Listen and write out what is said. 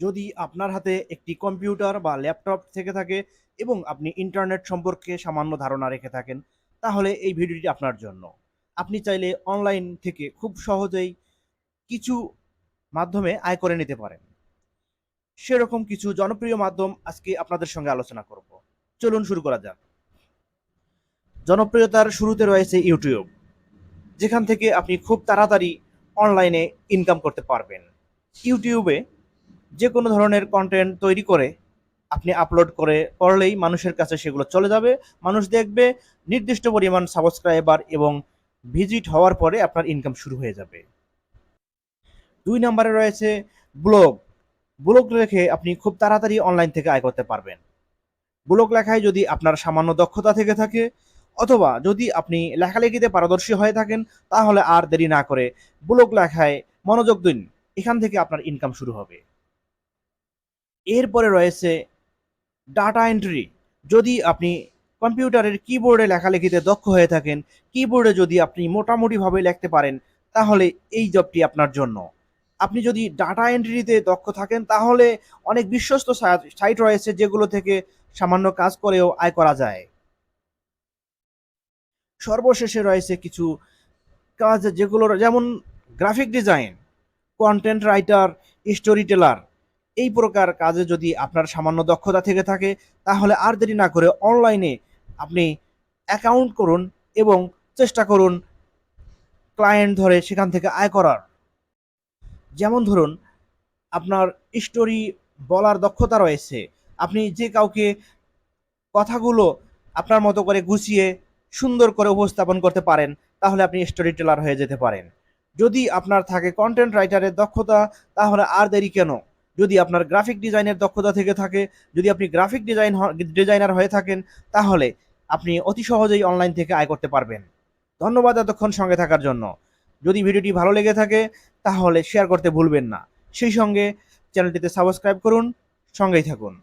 যদি আপনার হাতে একটি কম্পিউটার বা ল্যাপটপ থেকে থাকে এবং আপনি ইন্টারনেট সম্পর্কে সামান্য ধারণা রেখে থাকেন, তাহলে এই ভিডিওটি আপনার জন্য। আপনি চাইলে অনলাইন থেকে খুব সহজেই কিছু মাধ্যমে আয় করে নিতে পারেন। সেরকম কিছু জনপ্রিয় মাধ্যম আজকে আপনাদের সঙ্গে আলোচনা করব। চলুন শুরু করা যাক। জনপ্রিয়তার শুরুতে রয়েছে ইউটিউব, যেখান থেকে আপনি খুব তাড়াতাড়ি অনলাইনে ইনকাম করতে পারবেন। ইউটিউবে যে কোনো ধরনের কন্টেন্ট তৈরি করে আপনি আপলোড করলেই মানুষের কাছে সেগুলো চলে যাবে, মানুষ দেখবে, নির্দিষ্ট পরিমাণ সাবস্ক্রাইবার এবং ভিজিট হওয়ার পরে আপনার ইনকাম শুরু হয়ে যাবে। ২ নম্বরে রয়েছে ব্লগ। ব্লগ লেখে আপনি খুব তাড়াতাড়ি অনলাইন থেকে আয় করতে পারবেন। ব্লগ লেখায় যদি আপনার সামান্য দক্ষতা থেকে থাকে অথবা যদি আপনি লেখালেখিতে পারদর্শী হয়ে থাকেন, তাহলে আর দেরি না করে ব্লগ লেখায় মনোযোগ দিন। এখান থেকে আপনার ইনকাম শুরু হবে। এরপরে রয়েছে ডাটা এন্ট্রি। যদি আপনি কম্পিউটারের কিবোর্ডে লেখালেখিতে দক্ষ হয়ে থাকেন, কিবোর্ডে যদি আপনি মোটামুটিভাবে লিখতে পারেন, তাহলে এই জবটি আপনার জন্য। আপনি যদি ডাটা এন্ট্রিতে দক্ষ থাকেন, তাহলে অনেক বিশ্বস্ত সাইট রয়েছে যেগুলো থেকে সামান্য কাজ করেও আয় করা যায়। সর্বশেষে রয়েছে কিছু কাজ যেগুলো যেমন graphic design, content writer, story teller. এই প্রকার কাজে যদি আপনার সামান্য দক্ষতা থেকে থাকে, তাহলে আর দেরি না করে অনলাইনে আপনি অ্যাকাউন্ট করুন এবং চেষ্টা করুন ক্লায়েন্ট ধরে সেখান থেকে আয় করার। যেমন ধরুন, আপনার স্টোরি বলার দক্ষতা রয়েছে, আপনি যে কাউকে কথাগুলো আপনার মতো করে গুছিয়ে সুন্দর করে উপস্থাপন করতে পারেন, তাহলে আপনি স্টোরি টেলার হয়ে যেতে পারেন। যদি আপনার থাকে কন্টেন্ট রাইটারের দক্ষতা, তাহলে আর দেরি কেন? যদি আপনার গ্রাফিক ডিজাইনের দক্ষতা থেকে থাকে, যদি আপনি গ্রাফিক ডিজাইনার হয়ে থাকেন, তাহলে আপনি অতি সহজেই অনলাইন থেকে আয় করতে পারবেন। ধন্যবাদ এতক্ষণ সঙ্গে থাকার জন্য। যদি ভিডিওটি ভালো লেগে থাকে, তাহলে শেয়ার করতে ভুলবেন না। সেই সঙ্গে চ্যানেলটিতে সাবস্ক্রাইব করুন, সঙ্গেই থাকুন।